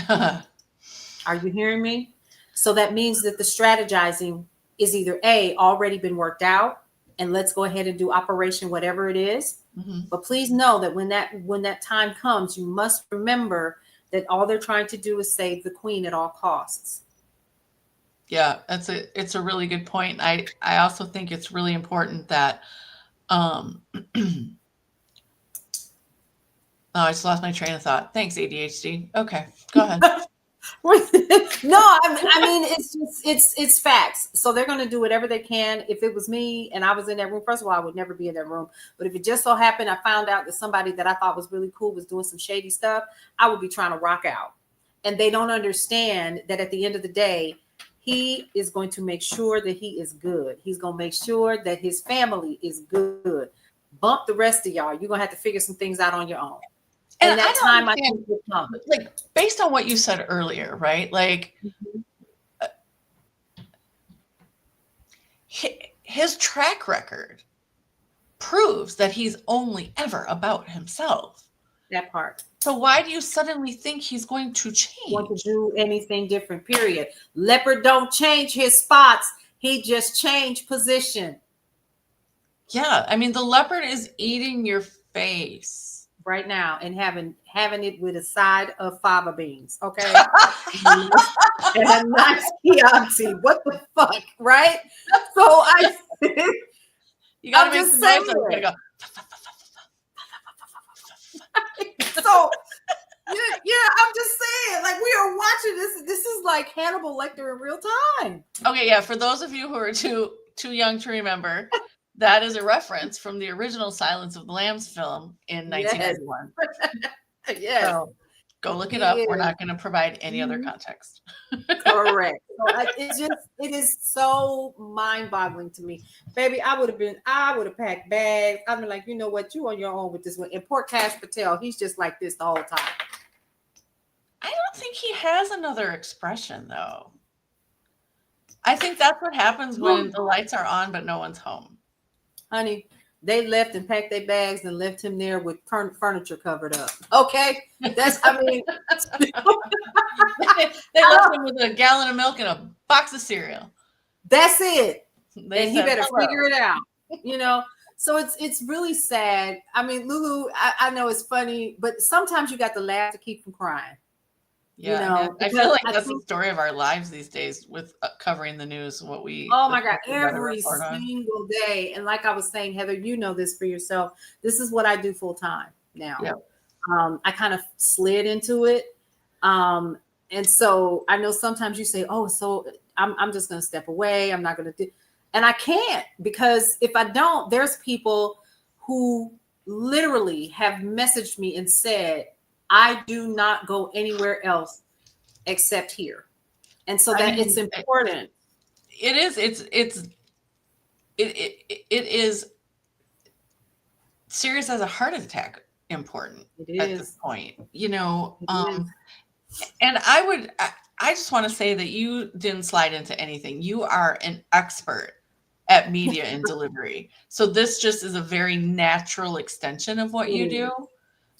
S2: Are you hearing me? So that means that the strategizing is either A, already been worked out, and let's go ahead and do operation whatever it is. Mm-hmm. But please know that when that time comes, you must remember that all they're trying to do is save the queen at all costs.
S3: Yeah, it's a really good point. I also think it's really important that oh, I just lost my train of thought. Thanks, ADHD. Okay, go ahead.
S2: No, I mean it's facts. So they're going to do whatever they can. If it was me and I was in that room, first of all, I would never be in that room. But if it just so happened I found out that somebody that I thought was really cool was doing some shady stuff, I would be trying to rock out. And they don't understand that at the end of the day, he is going to make sure that he is good. He's going to make sure that his family is good. Bump the rest of y'all. You're going to have to figure some things out on your own. And
S3: I
S2: that
S3: don't
S2: time I
S3: understand,
S2: think will come.
S3: like, based on what you said earlier, right? Like,
S2: Mhm.
S3: his track record proves that he's only ever about himself.
S2: That part.
S3: So why do you suddenly think he's going to
S2: Want to
S3: change?
S2: do anything different, period. Leopard don't change his spots. He just changed position
S3: Yeah, I mean, the leopard is eating your face.
S2: right now and having it with a side of fava beans. Okay. And a nice Chianti. What the fuck, right? So
S3: You gotta
S2: I'm
S3: make
S2: just
S3: some noise.
S2: saying.
S3: You gotta go.
S2: So yeah, I'm just saying, like, we are watching this. This is like Hannibal Lecter in real time.
S3: Okay, yeah. For those of you who are too young to remember, that is a reference from the original Silence of the Lambs film in 1991.
S2: Yes.
S3: So go look it
S2: He
S3: up. We're
S2: is.
S3: not going to provide any other
S2: Mhm.
S3: context.
S2: Correct. So it is so mind-boggling to me, baby. I would have packed bags. I'd be like, you know what, you on your own with this one. And poor Cash Patel, he's just like this the whole time.
S3: I don't think he has another expression, though. I think that's what happens when the lights are on, but no one's home.
S2: Honey, they left and packed their bags and left him there with furniture covered up. Okay, that's I mean,
S3: They left him with a gallon of milk and a box of cereal.
S2: that's it.
S3: They
S2: And he
S3: said,
S2: better
S3: "Hello."
S2: figure it out. You know. So it's really sad. I mean, Lulu, I know it's funny, but sometimes you got to laugh to keep from crying.
S3: Yeah,
S2: You know,
S3: I
S2: because
S3: feel like
S2: I
S3: that's
S2: think-
S3: the story of our lives these days with covering the news. What we
S2: Oh my God,
S3: we gotta
S2: every
S3: report on.
S2: single day. And like I was saying, Heather, you know this for yourself. This is what I do full time now.
S3: Yep.
S2: I kind of slid into it. And so I know sometimes you say, oh, so I'm just going to step away. I'm not going to do, and I can't, because if I don't, there's people who literally have messaged me and said, I do not go anywhere else except here. And so that it's important.
S3: It is. It is serious as a heart attack. Important
S2: It
S3: at
S2: is.
S3: this point, you know.
S2: It is.
S3: And I just want to say that you didn't slide into anything. You are an expert at media and delivery. So this just is a very natural extension of what you do.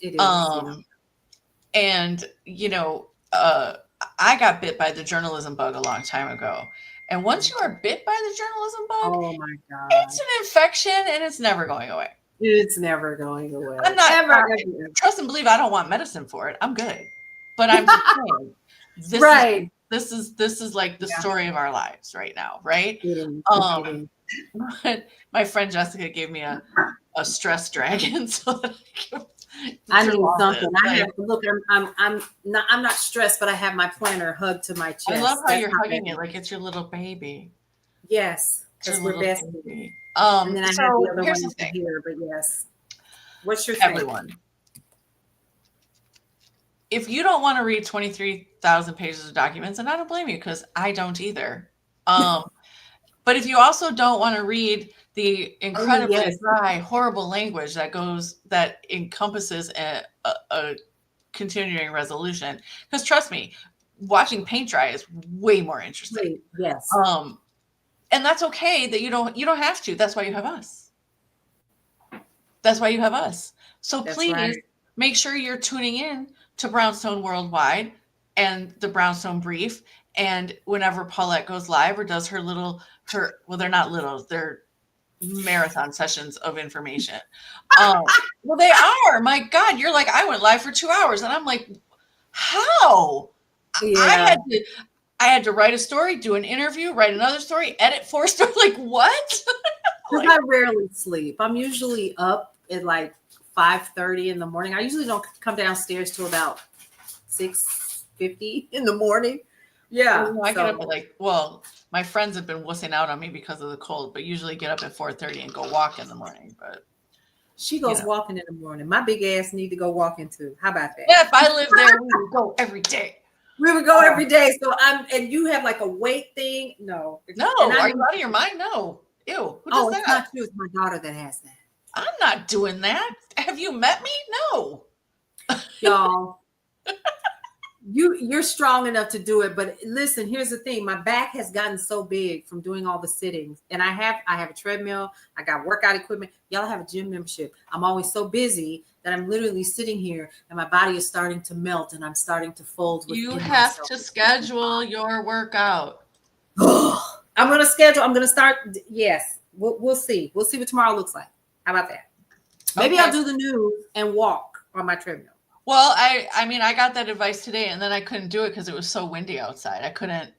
S2: It is.
S3: And you know, I got bit by the journalism bug a long time ago. And once you are bit by the journalism bug,
S2: Oh my God.
S3: it's an infection and it's never going away.
S2: It's never going away.
S3: I'm not
S2: ever.
S3: Trust and believe I don't want medicine for it. I'm good. But I'm just saying, this
S2: Right.
S3: this is like the story of our lives right now, right?
S2: It is.
S3: My friend Jessica gave me a stress dragon so that
S2: I need something. I
S3: Like,
S2: have to look. I'm not stressed, but I have my planner hugged to my chest.
S3: I love how
S2: That's
S3: you're
S2: how
S3: hugging
S2: bad-
S3: it like it's your little baby.
S2: Yes,
S3: It's your
S2: because we're
S3: little
S2: best.
S3: baby.
S2: And then I have
S3: So
S2: the other
S3: here's
S2: one
S3: the thing.
S2: here, but yes. What's your thing?
S3: Everyone. If you don't want to read 23,000 pages of documents, and I don't blame you because I don't either. But if you also don't want to read the incredibly
S2: yes.
S3: dry, horrible language that encompasses a continuing resolution, because trust me, watching paint dry is way more interesting.
S2: Wait, yes.
S3: And that's okay that you don't have to. That's why you have us. That's why you have us. So
S2: That's
S3: please
S2: right.
S3: make sure you're tuning in to Brownstone Worldwide and the Brownstone Brief. And whenever Paulette goes live or does her well, they're not little, they're marathon sessions of information. Well, they are. My God, you're like, I went live for 2 hours. And I'm like, how?
S2: Yeah.
S3: I had to write a story, do an interview, write another story, edit 4 stories. Like, what?
S2: Because I rarely sleep. I'm usually up at like 5:30 in the morning. I usually don't come downstairs till about 6:50 in the morning. Yeah.
S3: I get up at my friends have been wussing out on me because of the cold, but usually get up at 4:30 and go walk in the morning. But
S2: she goes walking in the morning. My big ass need to go walking too. How about that?
S3: yeah, if I lived there, we would go every day.
S2: We would go every day. So and you have like a weight thing? No.
S3: No,
S2: And
S3: are you out of your mind? No. Ew. Who does
S2: it's
S3: that?
S2: not you. It's my daughter that has that.
S3: I'm not doing that. Have you met me? No.
S2: y'all. You're strong enough to do it, but listen, here's the thing. My back has gotten so big from doing all the sittings, and I have a treadmill, I got workout equipment. Y'all have a gym membership. I'm always so busy that I'm literally sitting here and my body is starting to melt and I'm starting to fold.
S3: You have to schedule your workout.
S2: I'm going to schedule. I'm going to start. Yes, we'll see. We'll see what tomorrow looks like. How about that? Maybe
S3: Okay.
S2: I'll do the news and walk on my treadmill.
S3: Well, I mean, I got that advice today, and then I couldn't do it because it was so windy outside. I couldn't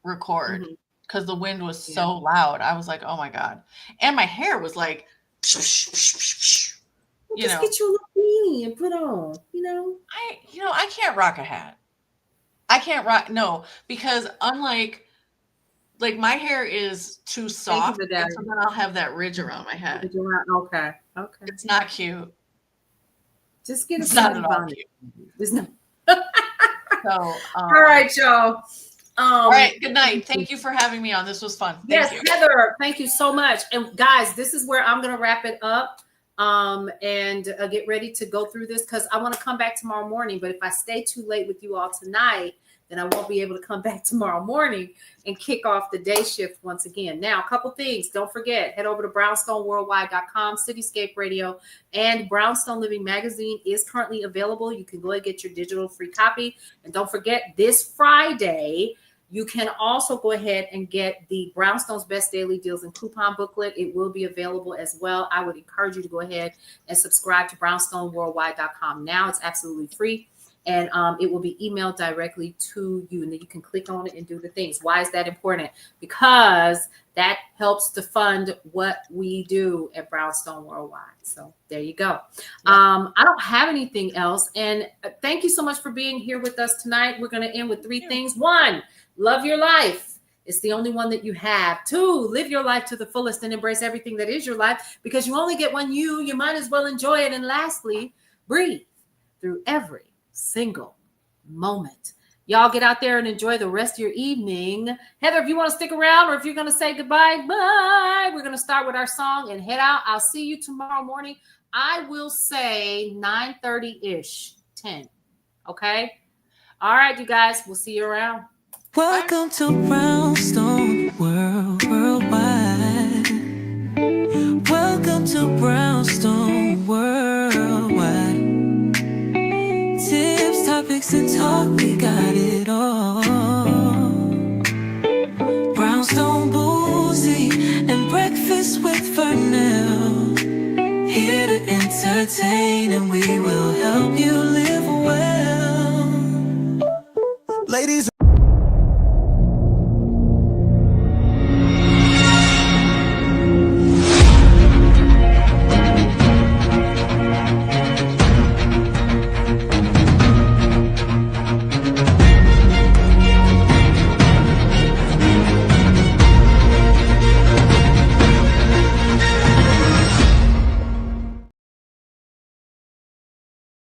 S3: record because the wind was so loud. I was like, oh my God. And my hair was like,
S2: Just get you a little beanie and put on,
S3: I can't rock a hat. I can't rock, no, because unlike, like my hair is too soft, and so then I'll have that ridge around my head.
S2: Okay.
S3: It's not cute.
S2: Just get
S3: It's not at all cute.
S2: So,
S3: all
S2: right, y'all.
S3: All right. Good night. Thank you for having me on. This was fun.
S2: Yes, Heather. Thank you so much. And guys, this is where I'm going to wrap it up and get ready to go through this because I want to come back tomorrow morning. But if I stay too late with you all tonight, then I won't be able to come back tomorrow morning and kick off the day shift once again. Now, a couple things. Don't forget, head over to brownstoneworldwide.com, Cityscape Radio, and Brownstone Living Magazine is currently available. You can go and get your digital free copy. And don't forget, this Friday, you can also go ahead and get the Brownstone's Best Daily Deals and Coupon booklet. It will be available as well. I would encourage you to go ahead and subscribe to brownstoneworldwide.com now. It's absolutely free. And it will be emailed directly to you. And then you can click on it and do the things. Why is that important? Because that helps to fund what we do at Brownstone Worldwide. So there you go. Yeah. I don't have anything else. And thank you so much for being here with us tonight. We're going to end with three things. 1, love your life. It's the only one that you have. 2, live your life to the fullest and embrace everything that is your life because you only get one you might as well enjoy it. And lastly, breathe through every single moment. Y'all get out there and enjoy the rest of your evening. Heather, if you want to stick around or if you're going to say goodbye, bye. We're going to start with our song and head out. I'll see you tomorrow morning. I will say 9:30-ish, 10. Okay? All right, you guys. We'll see you around.
S1: Welcome to Brownstone Worldwide. Welcome to Brownstone Worldwide. Tips, topics, and talk, we got it all. Brownstone Boozy and Breakfast with Vernell. Here to entertain and we will help you live well. Ladies